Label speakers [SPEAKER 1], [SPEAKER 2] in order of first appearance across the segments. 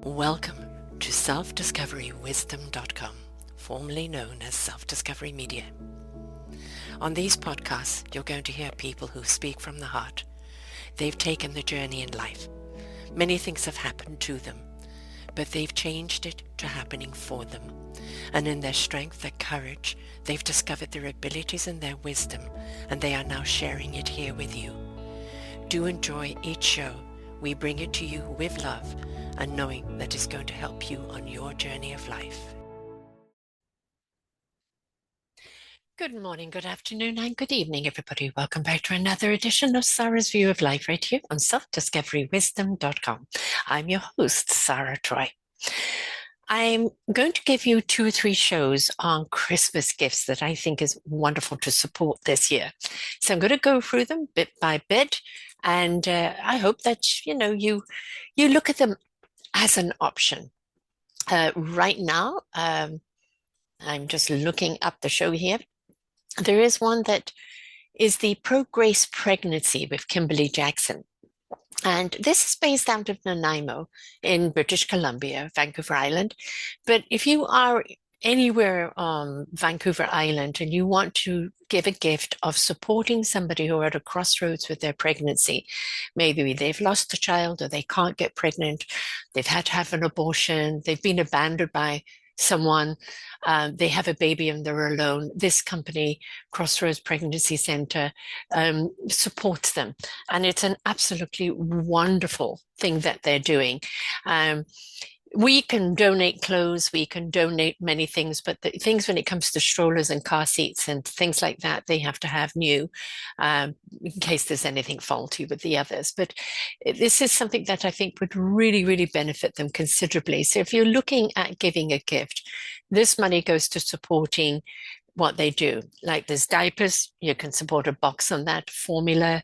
[SPEAKER 1] Welcome to selfdiscoverywisdom.com, formerly known as Self-Discovery Media. On these podcasts, you're going to hear people who speak from the heart. They've taken the journey in life. Many things have happened to them, but they've changed it to happening for them. And in their strength, their courage, they've discovered their abilities and their wisdom, and they are now sharing it here with you. Do enjoy each show. We bring it to you with love and knowing that it's going to help you on your journey of life. Good morning, good afternoon, and good evening, everybody. Welcome back to another edition of Sarah's View of Life right here on selfdiscoverywisdom.com. I'm your host, Sarah Troy. I'm going to give you 2 or 3 shows on Christmas gifts that I think is wonderful to support this year. So I'm going to go through them bit by bit, and I hope that you look at them as an option. Right now, I'm just looking up the show here. There is one that is the Pro-Grace Pregnancy with Kimberly Jackson. And this is based out of Nanaimo in British Columbia, Vancouver Island. But if you are anywhere on Vancouver Island and you want to give a gift of supporting somebody who are at a crossroads with their pregnancy, maybe they've lost a child or they can't get pregnant, they've had to have an abortion, they've been abandoned by someone, they have a baby and they're alone. This company, Crossroads Pregnancy Center, supports them. And it's an absolutely wonderful thing that they're doing. We can donate clothes, we can donate many things, but the things when it comes to strollers and car seats and things like that, they have to have new in case there's anything faulty with the others. But this is something that I think would really, really benefit them considerably. So if you're looking at giving a gift, this money goes to supporting what they do. Like there's diapers, you can support a box on that, formula,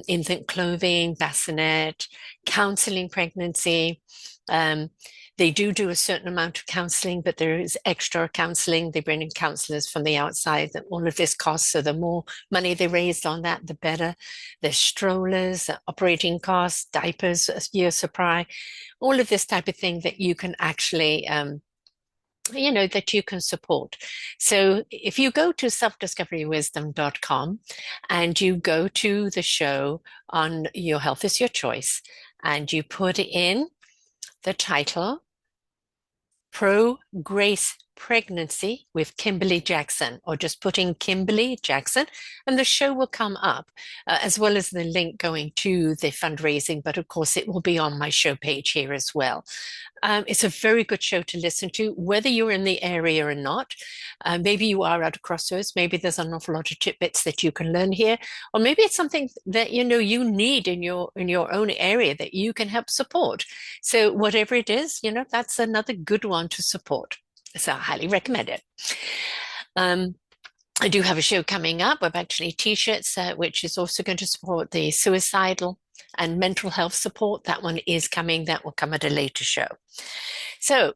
[SPEAKER 1] infant clothing, bassinet, counseling pregnancy. They do a certain amount of counseling, but there is extra counseling. They bring in counselors from the outside that all of this costs. So the more money they raised on that, the better. There's strollers, operating costs, diapers, a year supply, all of this type of thing that you can actually that you can support. So if you go to selfdiscoverywisdom.com and you go to the show on Your Health is Your Choice and you put in the title, Pro-Grace Pregnancy with Kimberly Jackson, or just put in Kimberly Jackson, and the show will come up, as well as the link going to the fundraising. But of course, it will be on my show page here as well. It's a very good show to listen to, whether you're in the area or not. Maybe you are at a crossroads. Maybe there's an awful lot of tidbits that you can learn here, or maybe it's something that you need in your own area that you can help support. So whatever it is, that's another good one to support. So I highly recommend it. I do have a show coming up with actually t-shirts, which is also going to support the suicidal and mental health support. That one is coming. That will come at a later show. So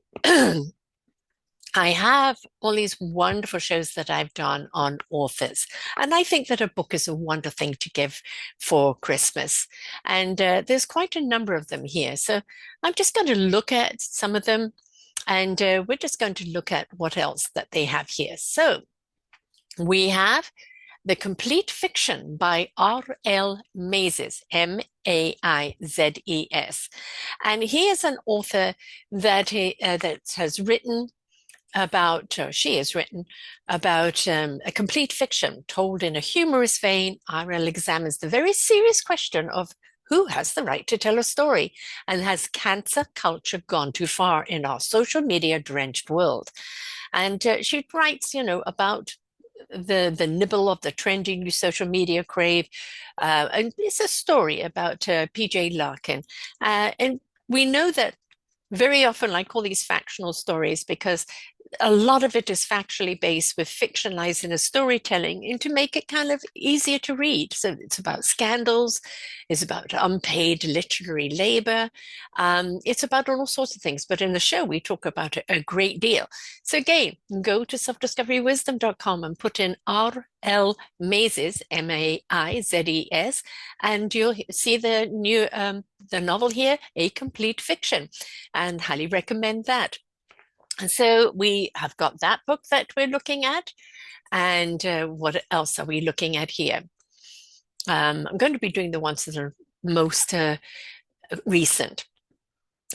[SPEAKER 1] I have all these wonderful shows that I've done on authors. And I think that a book is a wonderful thing to give for Christmas. And there's quite a number of them here. So I'm just going to look at some of them. And we're just going to look at what else that they have here. So we have The Complete Fiction by R.L. Maizes, Maizes. And he is an author that has written about, or she has written about a complete fiction told in a humorous vein. R.L. examines the very serious question of who has the right to tell a story, and has cancer culture gone too far in our social media drenched world? And she writes, about the nibble of the trendy new social media crave. And it's a story about PJ Larkin. And we know that very often, I call these factional stories because a lot of it is factually based with fictionalizing the storytelling and to make it kind of easier to read. So it's about scandals, it's about unpaid literary labor, it's about all sorts of things. But in the show, we talk about it a great deal. So again, go to selfdiscoverywisdom.com and put in R.L. Maizes, Maizes, and you'll see the new the novel here, A Complete Fiction, and highly recommend that. And so we have got that book that we're looking at. And what else are we looking at here? I'm going to be doing the ones that are most recent.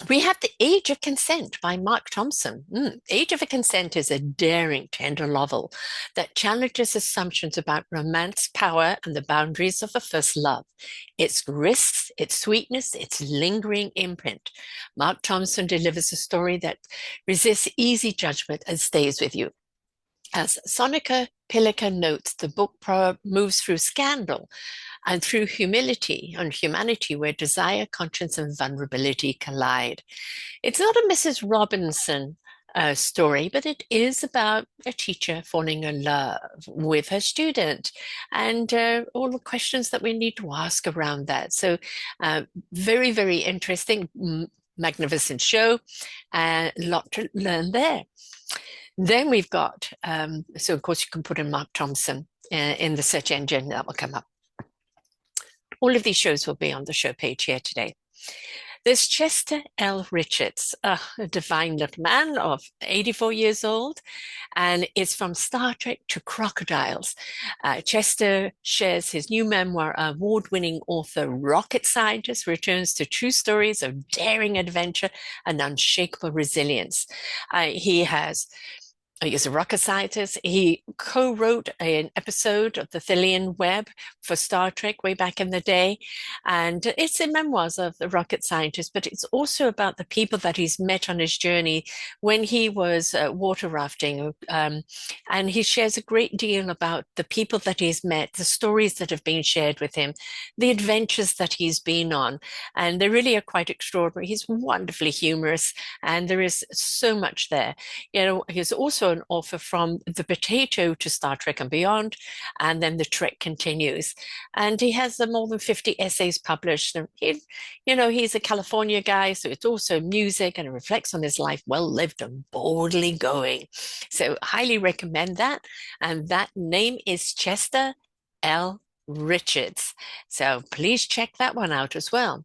[SPEAKER 1] We have The Age of Consent by Mark Thompson. Age of Consent is a daring, tender novel that challenges assumptions about romance, power, and the boundaries of a first love. Its risks, its sweetness, its lingering imprint. Mark Thompson delivers a story that resists easy judgment and stays with you. As Sonika Pilliker notes, the book moves through scandal and through humility and humanity where desire, conscience, and vulnerability collide. It's not a Mrs. Robinson story, but it is about a teacher falling in love with her student and all the questions that we need to ask around that. So very, very interesting, magnificent show, a lot to learn there. Then we've got, so of course you can put in Mark Thompson in the search engine, that will come up. All of these shows will be on the show page here today. There's Chester L. Richards, a divine little man of 84 years old, and it's from Star Trek to crocodiles. Chester shares his new memoir. Award-winning author, rocket scientist, returns to true stories of daring adventure and unshakable resilience. He's a rocket scientist. He co-wrote an episode of the Thillian Web for Star Trek way back in the day. And it's in memoirs of the rocket scientist, but it's also about the people that he's met on his journey when he was water rafting. And he shares a great deal about the people that he's met, the stories that have been shared with him, the adventures that he's been on. And they really are quite extraordinary. He's wonderfully humorous, and there is so much there. He's also an author from The Potato to Star Trek and Beyond, and then The Trek Continues. And he has more than 50 essays published. And he's a California guy, so it's also music, and it reflects on his life well lived and boldly going. So highly recommend that. And that name is Chester L. Richards. So please check that one out as well.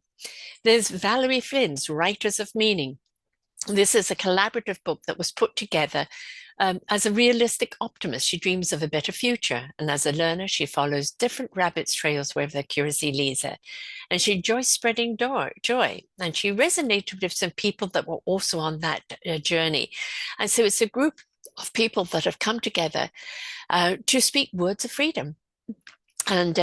[SPEAKER 1] There's Valerie Flynn's Writers of Meaning. This is a collaborative book that was put together as a realistic optimist. She dreams of a better future, and as a learner, she follows different rabbit's trails wherever their curiosity leads her. And she enjoys spreading joy, and she resonated with some people that were also on that journey. And so it's a group of people that have come together to speak words of freedom. And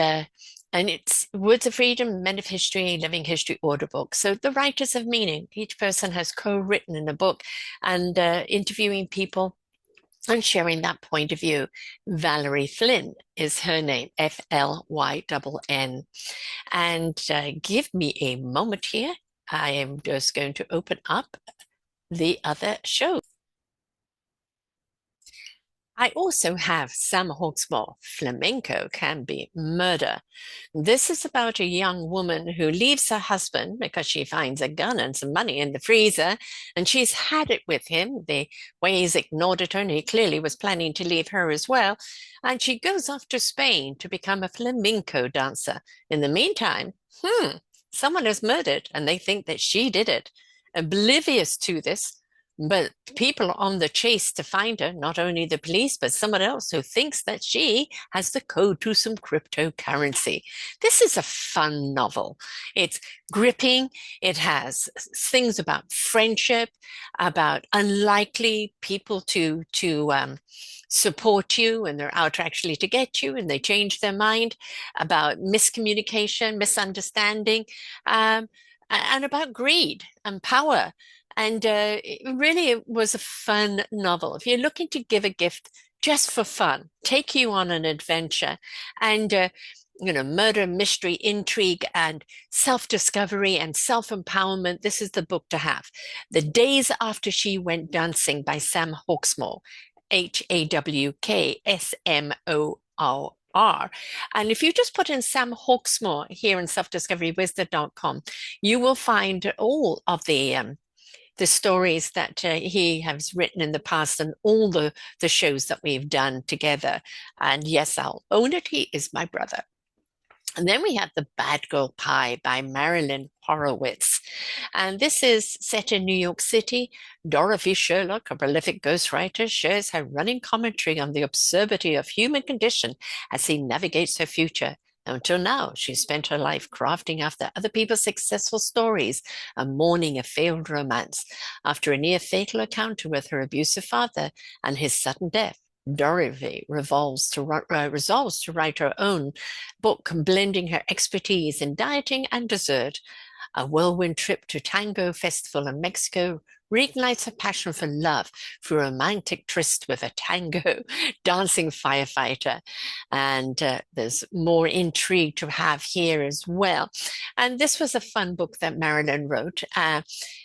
[SPEAKER 1] it's Words of Freedom, Men of History, Living History order book. So the Writers of Meaning, each person has co-written in a book and interviewing people and sharing that point of view. Valerie Flynn is her name, Flynn. And give me a moment here. I am just going to open up the other show. I also have Sam Hawksmoor, Flamenco Can Be Murder. This is about a young woman who leaves her husband because she finds a gun and some money in the freezer, and she's had it with him. The way he's ignored it, and he clearly was planning to leave her as well. And she goes off to Spain to become a flamenco dancer. In the meantime, someone is murdered, and they think that she did it. Oblivious to this, but people on the chase to find her, not only the police, but someone else who thinks that she has the code to some cryptocurrency. This is a fun novel. It's gripping. It has things about friendship, about unlikely people to support you, and they're out actually to get you, and they change their mind, about miscommunication, misunderstanding, and about greed and power. And it really was a fun novel. If you're looking to give a gift just for fun, take you on an adventure, and murder, mystery, intrigue, and self-discovery and self-empowerment. This is the book to have. The Days After She Went Dancing by Sam Hawksmoor, Hawksmoor. And if you just put in Sam Hawksmoor here in selfdiscoverywizard.com, you will find all of the stories that he has written in the past and all the shows that we've done together. And yes, I'll own it. He is my brother. And then we have The Bad Girl Pie by Marilyn Horowitz. And this is set in New York City. Dorothy Sherlock, a prolific ghostwriter, shares her running commentary on the absurdity of human condition as she navigates her future. Until now, she's spent her life crafting after other people's successful stories and mourning a failed romance. After a near-fatal encounter with her abusive father and his sudden death, Dorothy resolves to write her own book, blending her expertise in dieting and dessert. A whirlwind trip to Tango Festival in Mexico reignites her passion for love through a romantic tryst with a tango dancing firefighter. And there's more intrigue to have here as well. And this was a fun book that Marilyn wrote.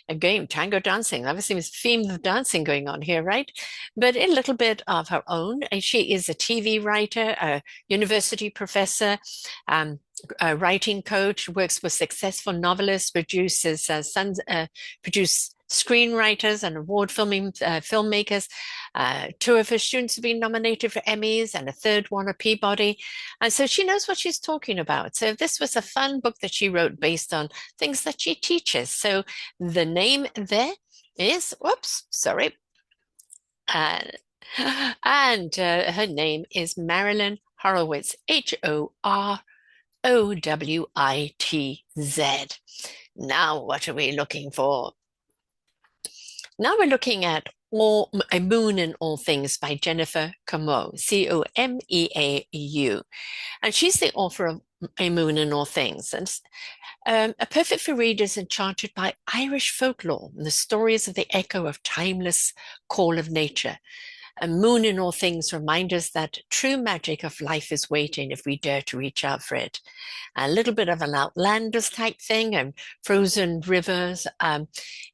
[SPEAKER 1] Again, tango dancing. Obviously, there's a theme of dancing going on here, right? But a little bit of her own. And she is a TV writer, a university professor, a writing coach, works with successful novelists, produces produce screenwriters and award filmmakers. Two of her students have been nominated for Emmys and a third won a Peabody. And so she knows what she's talking about. So this was a fun book that she wrote based on things that she teaches. So the name there is, whoops, sorry. And her name is Marilyn Horowitz, Horowitz. Now, what are we looking for? Now we're looking at A Moon in All Things by Jennifer Comeau, Comeau. And she's the author of A Moon in All Things. And a perfect for readers enchanted by Irish folklore and the stories of the echo of timeless call of nature. A moon in all things remind us that true magic of life is waiting if we dare to reach out for it. A little bit of an Outlanders type thing and frozen rivers.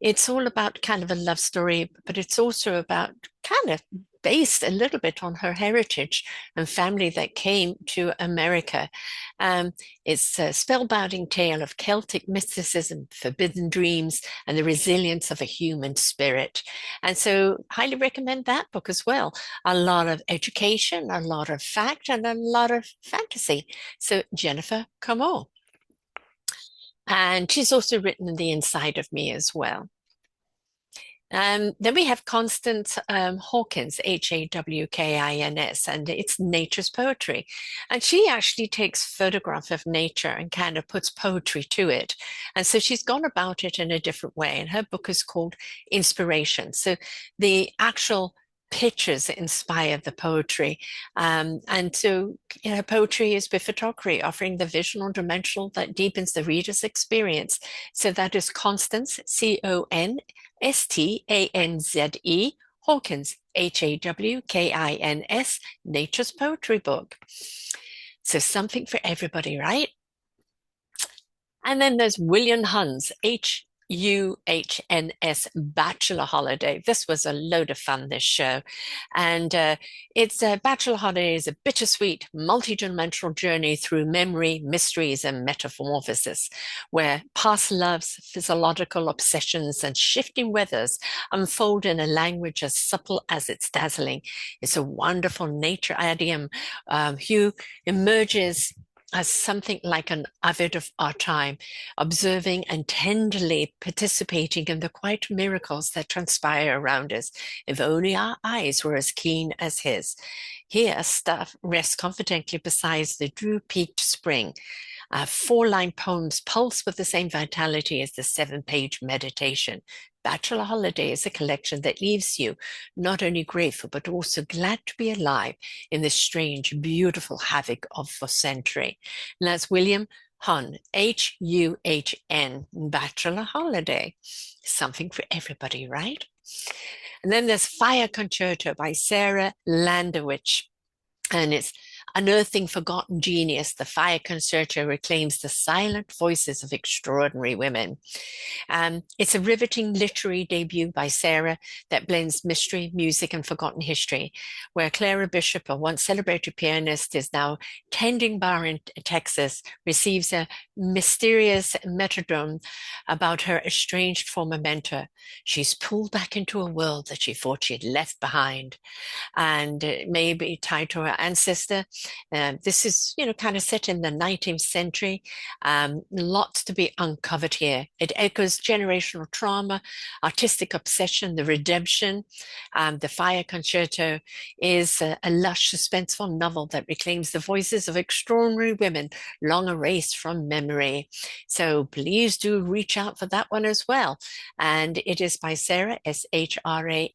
[SPEAKER 1] It's all about kind of a love story, but it's also about kind of based a little bit on her heritage and family that came to America. It's a spellbinding tale of Celtic mysticism, forbidden dreams, and the resilience of a human spirit. And so highly recommend that book as well. A lot of education, a lot of fact, and a lot of fantasy. So Jennifer Comeau. And she's also written The Inside of Me as well. Then we have Constance Hawkins, Hawkins, and it's nature's poetry. And she actually takes photograph of nature and kind of puts poetry to it. And so she's gone about it in a different way. And her book is called Inspiration. So the actual pictures inspire the poetry. And so, poetry is with photography, offering the visual dimensional that deepens the reader's experience. So that is Constance, Constanze, Hawkins, Hawkins, Nature's Poetry Book. So something for everybody, right? And then there's William Hunn's Huhns Bachelor Holiday. This was a load of fun, this show. And it's a Bachelor Holiday is a bittersweet, multi-dimensional journey through memory, mysteries, and metamorphosis, where past loves, physiological obsessions, and shifting weathers unfold in a language as subtle as it's dazzling. It's a wonderful nature idiom. Hugh emerges as something like an avid of our time, observing and tenderly participating in the quiet miracles that transpire around us. If only our eyes were as keen as his. Here, Stuff rests confidently beside the dew-peaked spring. Four-line poems pulse with the same vitality as the seven-page meditation. Bachelor Holiday is a collection that leaves you not only grateful, but also glad to be alive in this strange, beautiful havoc of the century. And that's William Hunn, Huhn, Bachelor Holiday. Something for everybody, right? And then there's Fire Concerto by Sarah Landowich. And it's Unearthing forgotten genius, the Fire Concerto reclaims the silent voices of extraordinary women. It's a riveting literary debut by Sarah that blends mystery, music, and forgotten history, where Clara Bishop, a once celebrated pianist, is now tending bar in Texas, receives a mysterious metadome about her estranged former mentor. She's pulled back into a world that she thought she'd left behind, and it may be tied to her ancestor. This is, kind of set in the 19th century. Lots to be uncovered here. It echoes generational trauma, artistic obsession, the redemption. The Fire Concerto is a lush, suspenseful novel that reclaims the voices of extraordinary women long erased from memory. So please do reach out for that one as well. And it is by Sarah, Shrah,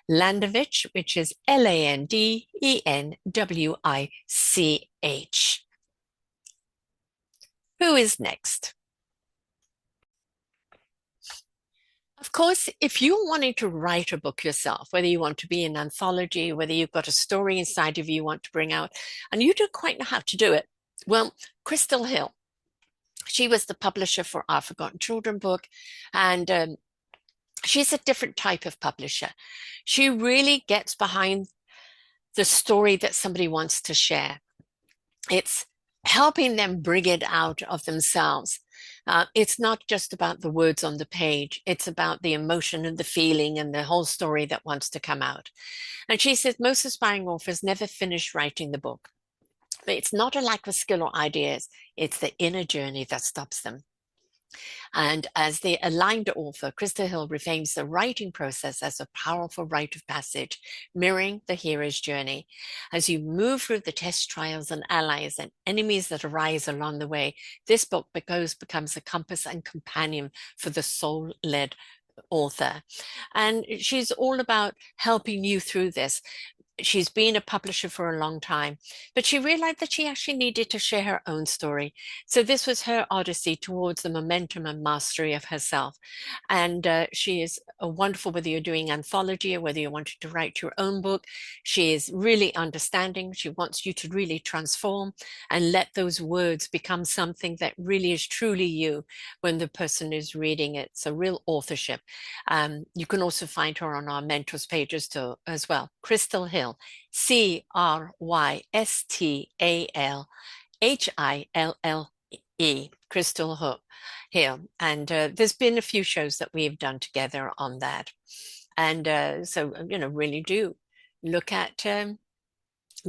[SPEAKER 1] Landowich, which is Landenwich. Who is next? Of course, if you're wanting to write a book yourself, whether you want to be an anthology, whether you've got a story inside of you want to bring out, and you don't quite know how to do it, well, Crystal Hill, she was the publisher for our Forgotten Children book, and she's a different type of publisher. She really gets behind the story that somebody wants to share. It's helping them bring it out of themselves. It's not just about the words on the page. It's about the emotion and the feeling and the whole story that wants to come out. And she says most aspiring authors never finish writing the book. But it's not a lack of skill or ideas. It's the inner journey that stops them. And as the aligned author, Krista Hill reframes the writing process as a powerful rite of passage, mirroring the hero's journey. As you move through the tests, trials, and allies and enemies that arise along the way, this book becomes a compass and companion for the soul-led author. And she's all about helping you through this. She's been a publisher for a long time, but she realized that she actually needed to share her own story. So this was her odyssey towards the momentum and mastery of herself. And she is a wonderful, whether you're doing anthology or whether you wanted to write your own book, she is really understanding. She wants you to really transform and let those words become something that really is truly you when the person is reading it. It's a real authorship. You can also find her on our mentors pages too, as well. Crystal Hill. Crystalhill, Crystal Hill. And there's been a few shows that we've done together on that. And so, really do look at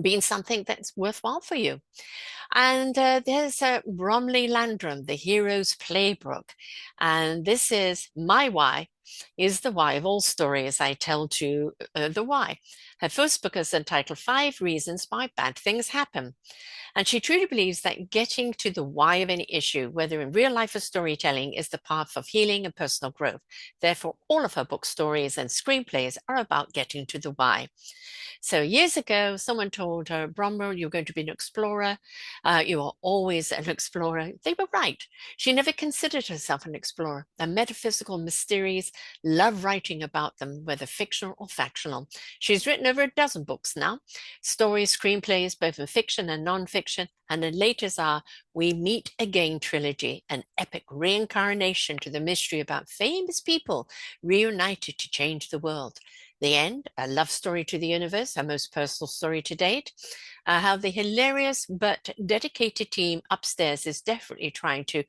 [SPEAKER 1] being something that's worthwhile for you. And there's Bromley Landrum, The Hero's Playbook. And this is my why is the why of all stories I tell to the why. Her first book is entitled 5 Reasons Why Bad Things Happen. And she truly believes that getting to the why of any issue, whether in real life or storytelling, is the path of healing and personal growth. Therefore, all of her book stories and screenplays are about getting to the why. So years ago, someone told her, Bromwell, you're going to be an explorer. You are always an explorer. They were right. She never considered herself an explorer. The metaphysical mysteries, love writing about them, whether fictional or factional. She's written over a dozen books now, stories, screenplays, both in fiction and non-fiction, and the latest are We Meet Again trilogy, an epic reincarnation to the mystery about famous people reunited to change the world. The End, a love story to the universe, our most personal story to date. How the hilarious but dedicated team upstairs is definitely trying to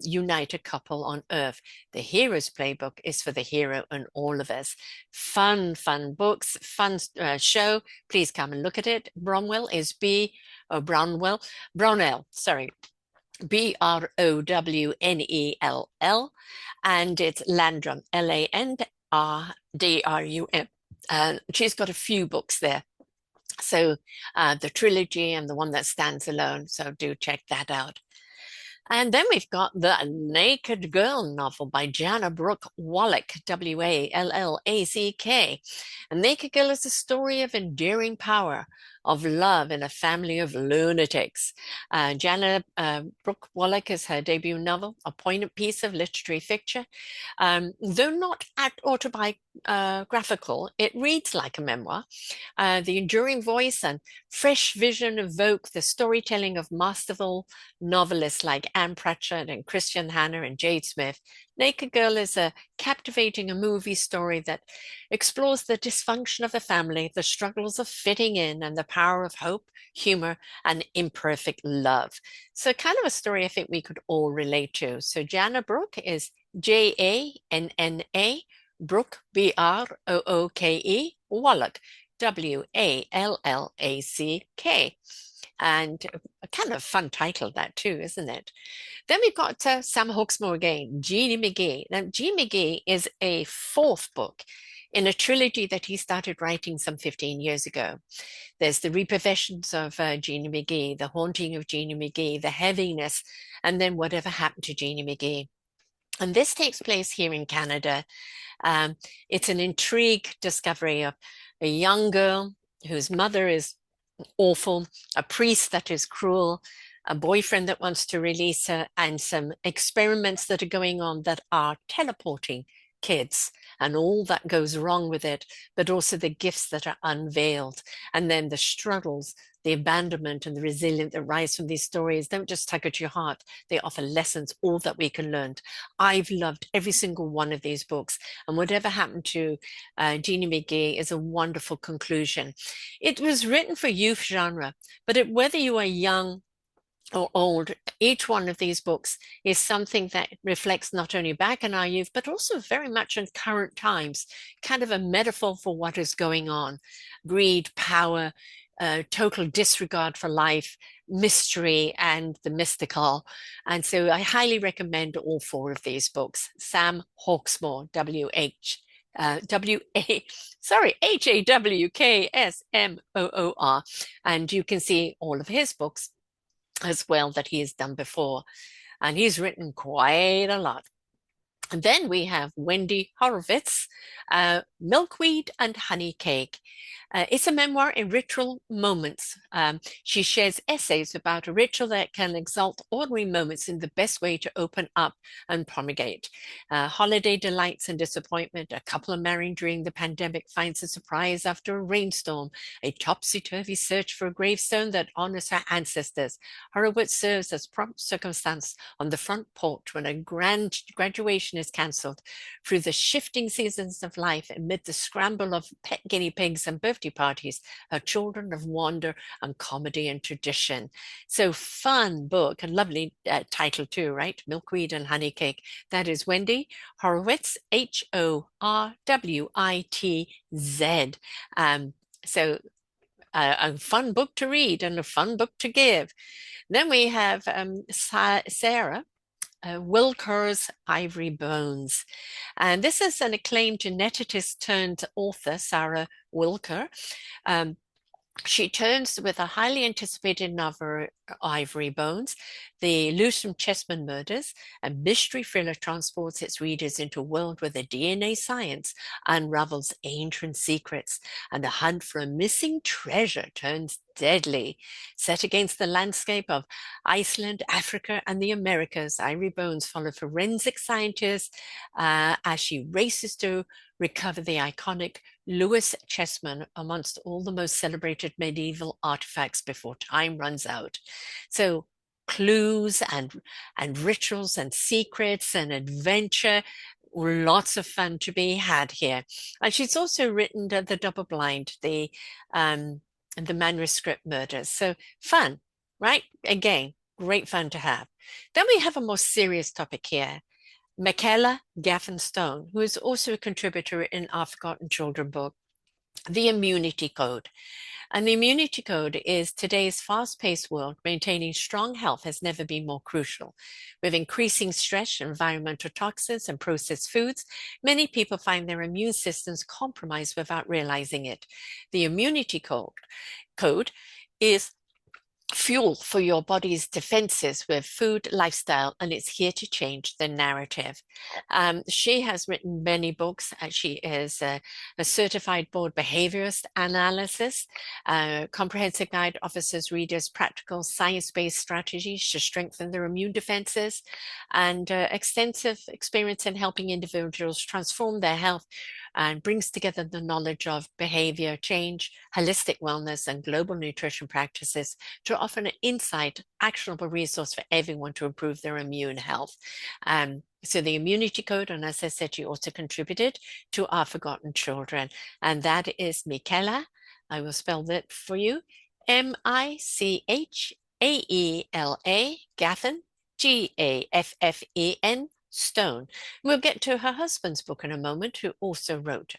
[SPEAKER 1] unite a couple on Earth. The Hero's Playbook is for the hero and all of us. Fun books, fun show. Please come and look at it. Brownell, sorry. Brownell, and it's Landrum, Landrum. She's got a few books there. So the trilogy and the one that stands alone. So do check that out. And then we've got the Naked Girl novel by Jana Brooke Wallack, Wallack. A Naked Girl is a story of endearing power, of love in a family of lunatics. Jana Brooke Wallach is her debut novel, a poignant piece of literary fiction. Though not autobiographical, it reads like a memoir. The enduring voice and fresh vision evoke the storytelling of masterful novelists like Anne Pratchett and Christian Hanna and Jade Smith. Naked Girl is a captivating movie story that explores the dysfunction of the family, the struggles of fitting in, and the power of hope, humor, and imperfect love. So, kind of a story I think we could all relate to. So, Jana Brooke is Janna, Brooke, Brooke, Wallach, Wallack. And a kind of fun title, that too, isn't it? Then we've got Sam Hawksmoor again, Jeannie McGee. Now, Jeannie McGee is a fourth book in a trilogy that he started writing some 15 years ago. There's the repercussions of Jeannie McGee, the haunting of Jeannie McGee, the heaviness, and then whatever happened to Jeannie McGee. And this takes place here in Canada. It's an intrigue discovery of a young girl whose mother is awful, a priest that is cruel, a boyfriend that wants to release her, and some experiments that are going on that are teleporting kids and all that goes wrong with it, but also the gifts that are unveiled. And then the struggles, the abandonment, and the resilience that rise from these stories don't just tug at your heart, they offer lessons, all that we can learn. I've loved every single one of these books, and whatever happened to Jeannie McGee is a wonderful conclusion. It was written for youth genre, but whether you are young or old, each one of these books is something that reflects not only back in our youth, but also very much in current times, kind of a metaphor for what is going on. Greed, power, total disregard for life, mystery, and the mystical. And so I highly recommend all four of these books. Sam Hawksmoor, Hawksmoor. And you can see all of his books as well that he has done before. And he's written quite a lot. And then we have Wendy Horowitz, Milkweed and Honey Cake. It's a memoir in ritual moments. She shares essays about a ritual that can exalt ordinary moments in the best way to open up and promulgate. Holiday delights and disappointment. A couple of marrying during the pandemic finds a surprise after a rainstorm. A topsy-turvy search for a gravestone that honors her ancestors. Horowitz serves as prompt circumstance on the front porch when a grand graduation is cancelled. Through the shifting seasons of life, amid the scramble of pet guinea pigs and birthday parties, are children of wonder and comedy and tradition. So fun book, a lovely title too, right? Milkweed and Honey Cake. That is Wendy Horowitz, Horwitz. So a fun book to read and a fun book to give. Then we have Sarah Wilker's Ivory Bones. And this is an acclaimed geneticist turned author, Sarah Wilker. She turns with a highly anticipated novel, Ivory Bones, the elusive Chessman murders, a mystery thriller transports its readers into a world where the DNA science unravels ancient secrets and the hunt for a missing treasure turns deadly. Set against the landscape of Iceland, Africa, and the Americas, Ivory Bones follow forensic scientists as she races to recover the iconic Lewis Chessman amongst all the most celebrated medieval artifacts before time runs out. So clues and rituals and secrets and adventure, lots of fun to be had here. And she's also written the Double Blind, the manuscript murders. So fun, right? Again, great fun to have. Then we have a more serious topic here. Michaela Gaffin-Stone, who is also a contributor in our Forgotten Children book, The Immunity Code. And the immunity code is today's fast-paced world. Maintaining strong health has never been more crucial. With increasing stress, environmental toxins, and processed foods, many people find their immune systems compromised without realizing it. The immunity code is fuel for your body's defenses with food, lifestyle, and it's here to change the narrative. She has written many books. She is a certified board behaviorist analysis. Comprehensive guide offers readers practical science-based strategies to strengthen their immune defenses, and extensive experience in helping individuals transform their health, and brings together the knowledge of behavior change, holistic wellness, and global nutrition practices to offer an insight, actionable resource for everyone to improve their immune health. So the immunity code, and as I said, she also contributed to Our Forgotten Children, and that is Michaela. I will spell that for you. Michaela Gaffen, Gaffen Stone. We'll get to her husband's book in a moment, who also wrote,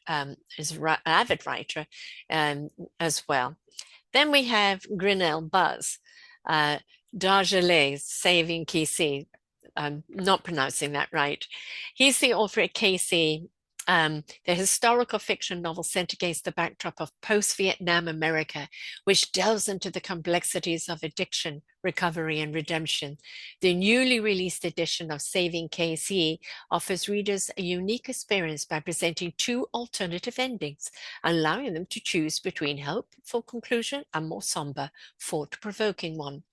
[SPEAKER 1] is an avid writer as well. Then we have Grinnell Buzz, Darjeeling Saving KC. I'm not pronouncing that right. He's the author of KC, the historical fiction novel set against the backdrop of post-Vietnam America, which delves into the complexities of addiction, recovery, and redemption. The newly released edition of Saving KC offers readers a unique experience by presenting two alternative endings, allowing them to choose between hopeful conclusion and more somber, thought-provoking one.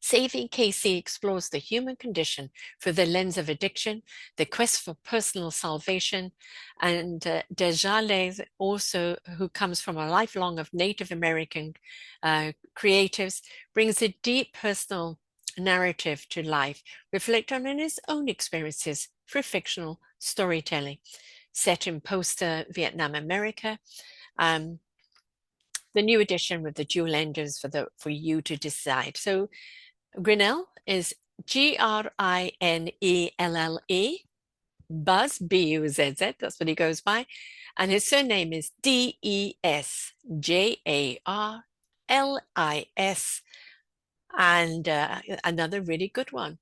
[SPEAKER 1] Saving KC explores the human condition through the lens of addiction, the quest for personal salvation, and Desjardins, also, who comes from a lifelong of Native American creatives, brings a deep personal narrative to life, reflecting on his own experiences through fictional storytelling. Set in post-Vietnam America, the new edition with the dual endings for you to decide. So Grinnell is Grinnelle, Buzz, B-U-Z-Z, that's what he goes by. And his surname is Desjarlis, and another really good one.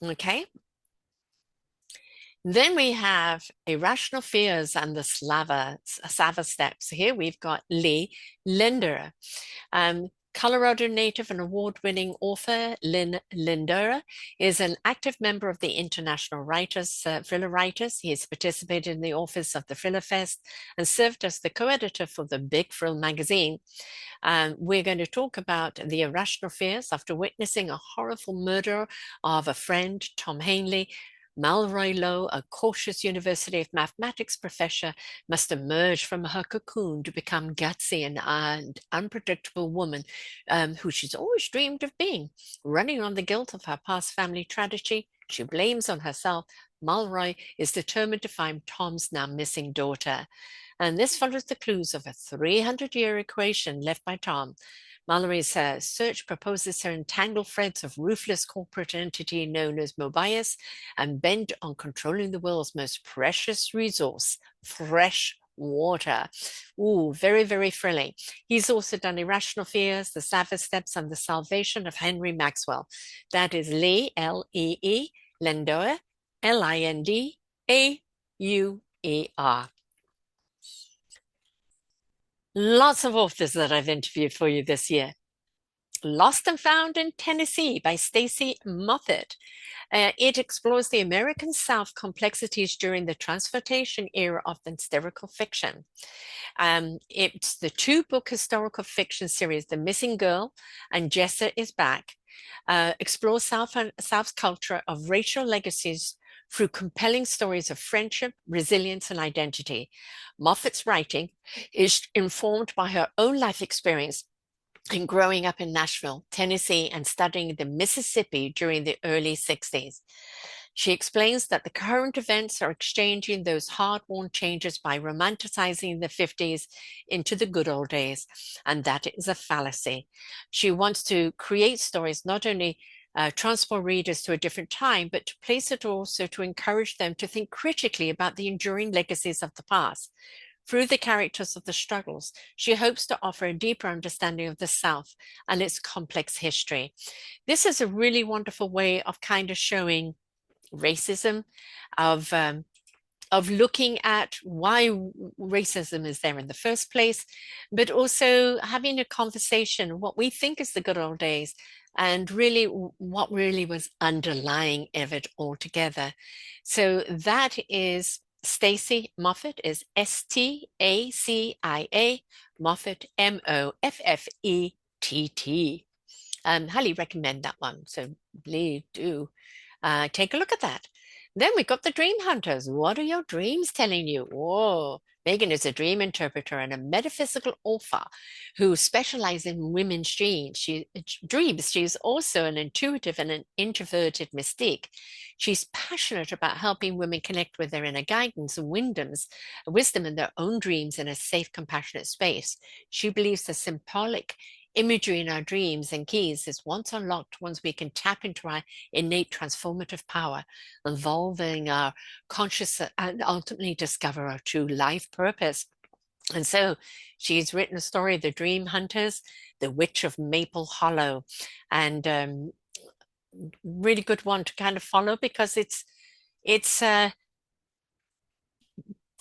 [SPEAKER 1] Okay. Then we have Irrational Fears and the Sava Steps. Here we've got Lee Linder. Colorado native and award-winning author Lynn Lindera is an active member of the International Thriller Writers. He has participated in the office of the Thriller Fest and served as the co-editor for the Big Thrill magazine. We're going to talk about the irrational fears after witnessing a horrible murder of a friend, Tom Hanley. Malroy Lowe, a cautious University of Mathematics professor, must emerge from her cocoon to become gutsy and unpredictable woman who she's always dreamed of being. Running on the guilt of her past family tragedy, she blames on herself. Malroy is determined to find Tom's now missing daughter. And this follows the clues of a 300-year equation left by Tom. Mallory's search proposes her entangled threads of ruthless corporate entity known as Mobius and bent on controlling the world's most precious resource, fresh water. Ooh, very, very thrilling. He's also done Irrational Fears, The Savage Steps, and The Salvation of Henry Maxwell. That is Lee, L-E-E, Lendoer, Lindaauer. Lots of authors that I've interviewed for you this year. Lost and Found in Tennessee by Stacy Moffett. It explores the American South complexities during the transportation era of the hysterical fiction. It's the two-book historical fiction series, The Missing Girl and Jessa is Back, explores South's culture of racial legacies through compelling stories of friendship, resilience, and identity. Moffat's writing is informed by her own life experience in growing up in Nashville, Tennessee, and studying the Mississippi during the early 60s. She explains that the current events are exchanging those hard-won changes by romanticizing the 50s into the good old days, and that is a fallacy. She wants to create stories not only transport readers to a different time, but to place it also to encourage them to think critically about the enduring legacies of the past. Through the characters of the struggles, she hopes to offer a deeper understanding of the South and its complex history. This is a really wonderful way of kind of showing racism, of of looking at why racism is there in the first place, but also having a conversation, what we think is the good old days, and really what really was underlying of it altogether. So that is Stacey Moffett, is Stacia Moffett, Moffett. Highly recommend that one. So please do take a look at that. Then we got the dream hunters. What are your dreams telling you? Whoa. Megan is a dream interpreter and a metaphysical author who specializes in women's dreams. She's also an intuitive and an introverted mystique. She's passionate about helping women connect with their inner guidance and wisdom in their own dreams in a safe, compassionate space. She believes the symbolic imagery in our dreams and keys is once unlocked, once we can tap into our innate transformative power, evolving our consciousness and ultimately discover our true life purpose. And so she's written a story, The Dream Hunters, The Witch of Maple Hollow, and really good one to kind of follow because it's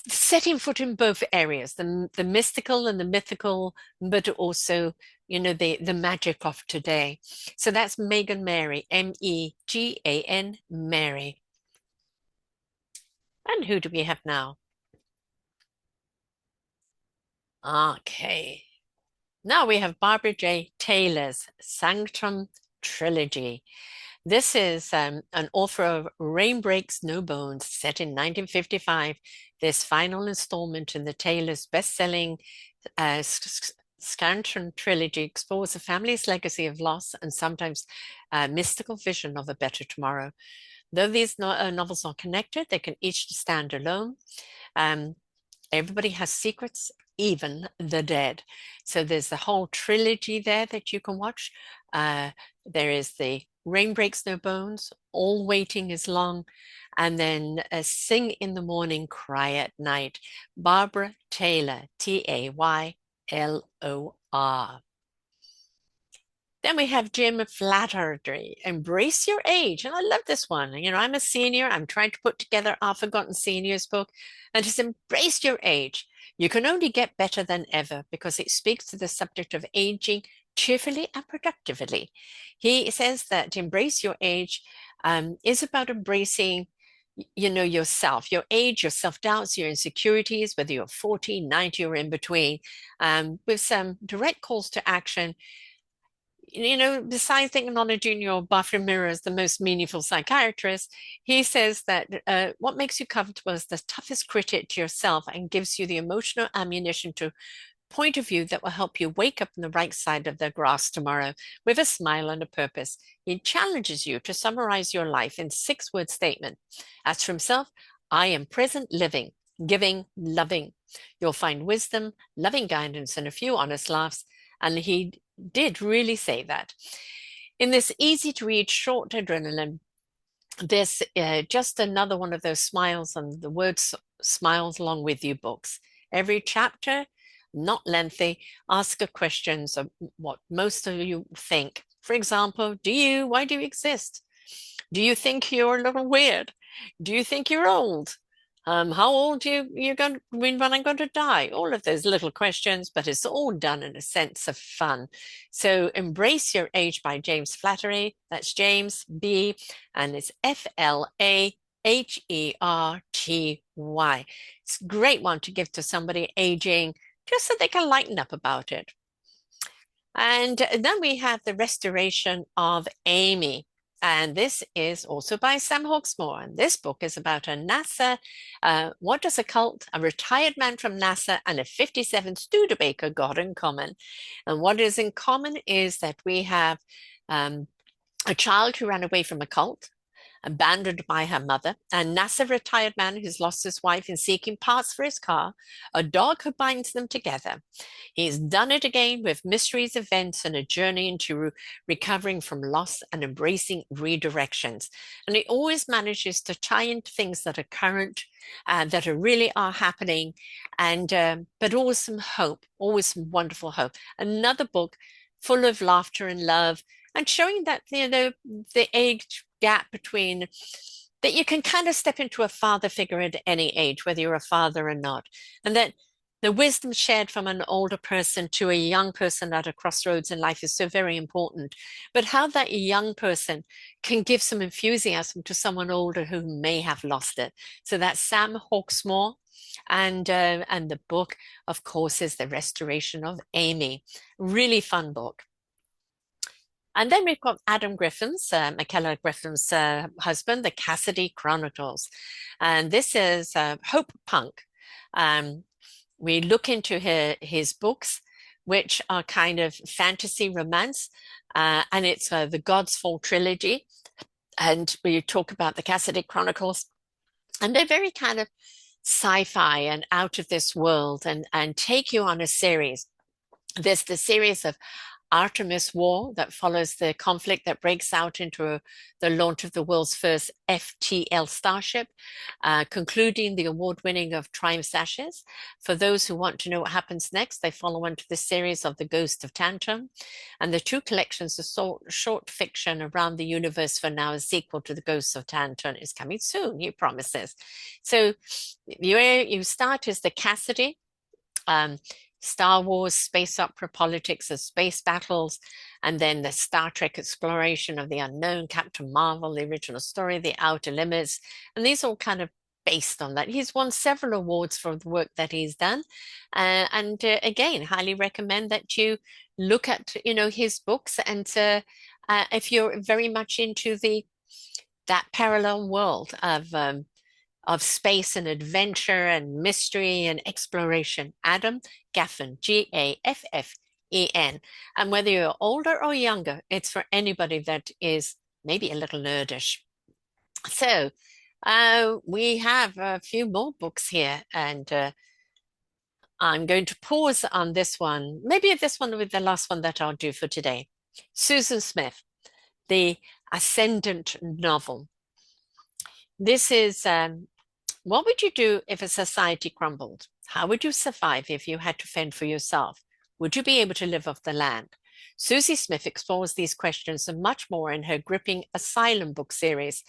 [SPEAKER 1] setting foot in both areas, the mystical and the mythical, but also, the magic of today. So that's Megan Mary, Megan Mary. And who do we have now? Okay. Now we have Barbara J. Taylor's Sanctum Trilogy. This is an author of Rain Breaks No Bones, set in 1955. This final installment in the Taylor's best-selling Sanctum Trilogy explores a family's legacy of loss and sometimes mystical vision of a better tomorrow. Though these novels are connected, they can each stand alone. Everybody has secrets, even the dead. So there's the whole trilogy there that you can watch. There is the Rain Breaks No Bones, All Waiting is Long, and then Sing in the Morning, Cry at Night. Barbara Taylor, Taylor. Then we have Jim Flattery, Embrace Your Age. And I love this one. I'm a senior. I'm trying to put together our Forgotten Seniors book. And it's Embrace Your Age. You can only get better than ever because it speaks to the subject of aging cheerfully and productively. He says that Embrace Your Age is about embracing yourself, your age, your self-doubts, your insecurities, whether you're 40, 90, or in between, with some direct calls to action. Besides acknowledging your bathroom mirror as the most meaningful psychiatrist, he says that what makes you comfortable is the toughest critic to yourself and gives you the emotional ammunition to point of view that will help you wake up on the right side of the grass tomorrow with a smile and a purpose. He challenges you to summarize your life in 6-word statement. As for himself, I am present living, giving, loving. You'll find wisdom, loving guidance, and a few honest laughs. And he did really say that. In this easy to read short adrenaline, there's just another one of those smiles and the words smiles along with you books. Every chapter, not lengthy, ask a questions of what most of you think. For example, why do you exist? Do you think you're a little weird? Do you think you're old? How old you're going when I'm going to die? All of those little questions, but it's all done in a sense of fun. So Embrace Your Age by James Flattery. That's James B, and it's Flaherty. It's a great one to give to somebody aging, just so they can lighten up about it. And then we have The Restoration of Amy. And this is also by Sam Hawksmoor. And this book is about a NASA, what does a retired man from NASA and a 57 Studebaker got in common? And what is in common is that we have a child who ran away from a cult, abandoned by her mother, a NASA retired man who's lost his wife in seeking parts for his car, a dog who binds them together. He's done it again with mysteries, events, and a journey into recovering from loss and embracing redirections. And he always manages to tie into things that are current, that really are happening, and but always some hope, always some wonderful hope. Another book full of laughter and love, and showing that the age gap between that you can kind of step into a father figure at any age, whether you're a father or not, and that the wisdom shared from an older person to a young person at a crossroads in life is so very important. But how that young person can give some enthusiasm to someone older who may have lost it. So that's Sam Hawksmoor. And the book, of course, is The Restoration of Amy. Really fun book. And then we've got Adam Griffin's, Michaela Griffin's husband, The Cassidy Chronicles. And this is Hope Punk. Um, we look into his books, which are kind of fantasy romance, and it's the God's Fall trilogy. And we talk about the Cassidy Chronicles, and they're very kind of sci-fi and out of this world, and take you on a series. There's the series of Artemis War that follows the conflict that breaks out into the launch of the world's first FTL starship, concluding the award-winning of Triumph's Ashes. For those who want to know what happens next, they follow on to the series of The Ghost of Tantum, and the two collections of short fiction around the universe for now, a sequel to The Ghost of Tantum is coming soon, he promises. So you start as the Cassidy, Star Wars, space opera, politics of space battles, and then the Star Trek exploration of the unknown, Captain Marvel, the original story, The Outer Limits, and these all kind of based on that. He's won several awards for the work that he's done, and again, highly recommend that you look at his books, and if you're very much into that parallel world of space and adventure and mystery and exploration. Adam Gaffen, Gaffen. And whether you're older or younger, it's for anybody that is maybe a little nerdish. So we have a few more books here, and I'm going to pause on this one. Maybe this one will be the last one that I'll do for today. Susan Smith, The Ascendant novel. This is what would you do if a society crumbled? How would you survive if you had to fend for yourself? Would you be able to live off the land? Susie Smith explores these questions and much more in her gripping Asylum book series,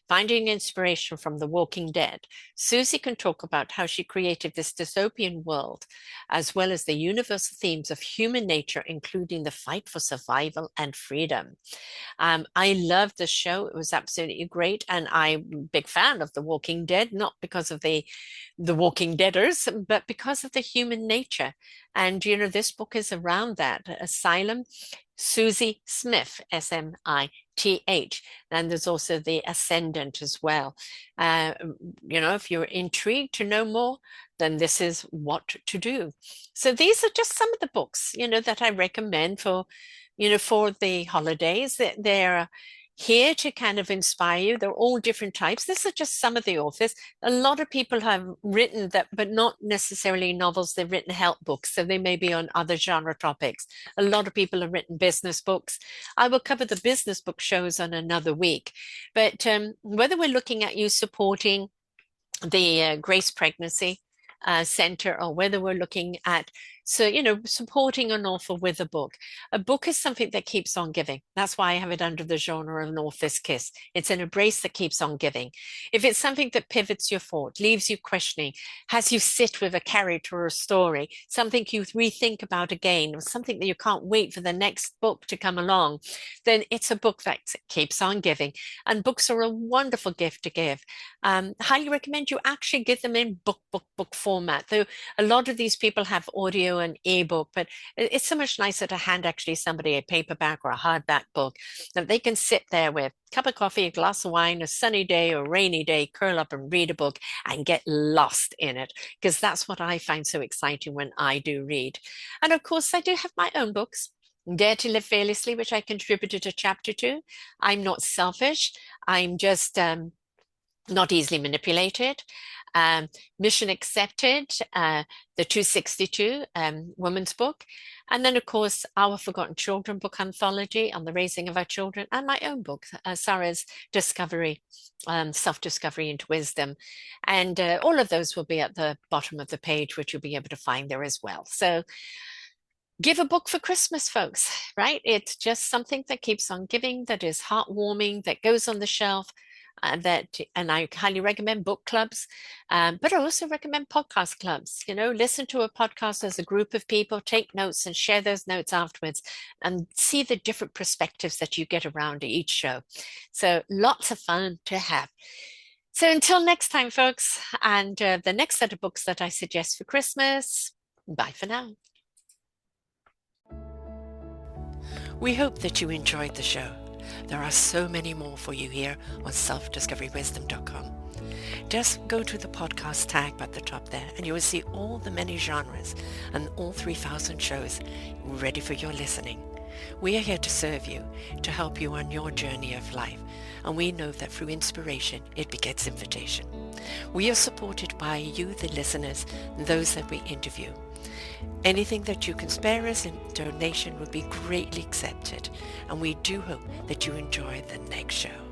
[SPEAKER 1] finding inspiration from The Walking Dead. Susie can talk about how she created this dystopian world, as well as the universal themes of human nature, including the fight for survival and freedom. I loved the show. It was absolutely great. And I'm a big fan of The Walking Dead, not because of the Walking Deaders, but because of the human nature. And, this book is around that. Asylum, Susie Smith, Smith. And there's also The Ascendant as well. If you're intrigued to know more, then this is what to do. So these are just some of the books, that I recommend for the holidays. They're here to kind of inspire you. They're all different types. This is just some of the authors. A lot of people have written that, but not necessarily novels. They've written help books, so they may be on other genre topics. A lot of people have written business books. I will cover the business book shows on another week. But whether we're looking at you supporting the Grace Pregnancy Center, or whether we're looking at supporting an author with a book. A book is something that keeps on giving. That's why I have it under the genre of an author's kiss. It's an embrace that keeps on giving. If it's something that pivots your thought, leaves you questioning, has you sit with a character or a story, something you rethink about again, or something that you can't wait for the next book to come along, then it's a book that keeps on giving. And books are a wonderful gift to give. Highly recommend you actually give them in book format. Though a lot of these people have audio and ebook, but it's so much nicer to hand actually somebody a paperback or a hardback book that they can sit there with a cup of coffee, a glass of wine, a sunny day or rainy day, curl up and read a book and get lost in it, because that's what I find so exciting when I do read. And of course, I do have my own books. Dare to Live Fearlessly, which I contributed a chapter to. I'm not selfish. I'm just not easily manipulated. Mission Accepted, the 262 women's book. And then, of course, Our Forgotten Children book anthology on the raising of our children, and my own book, Sarah's Discovery, Self-Discovery into Wisdom. And all of those will be at the bottom of the page, which you'll be able to find there as well. So give a book for Christmas, folks, right? It's just something that keeps on giving, that is heartwarming, that goes on the shelf. and I highly recommend book clubs, but I also recommend podcast clubs. Listen to a podcast as a group of people, take notes and share those notes afterwards, and see the different perspectives that you get around each show. So lots of fun to have. So until next time, folks, and the next set of books that I suggest for Christmas, bye for now. We hope that you enjoyed the show. There are so many more for you here on selfdiscoverywisdom.com. Just go to the podcast tag at the top there and you will see all the many genres and all 3,000 shows ready for your listening. We are here to serve you, to help you on your journey of life, and we know that through inspiration it begets invitation. We are supported by you, the listeners, and those that we interview. Anything that you can spare us in donation would be greatly accepted, and we do hope that you enjoy the next show.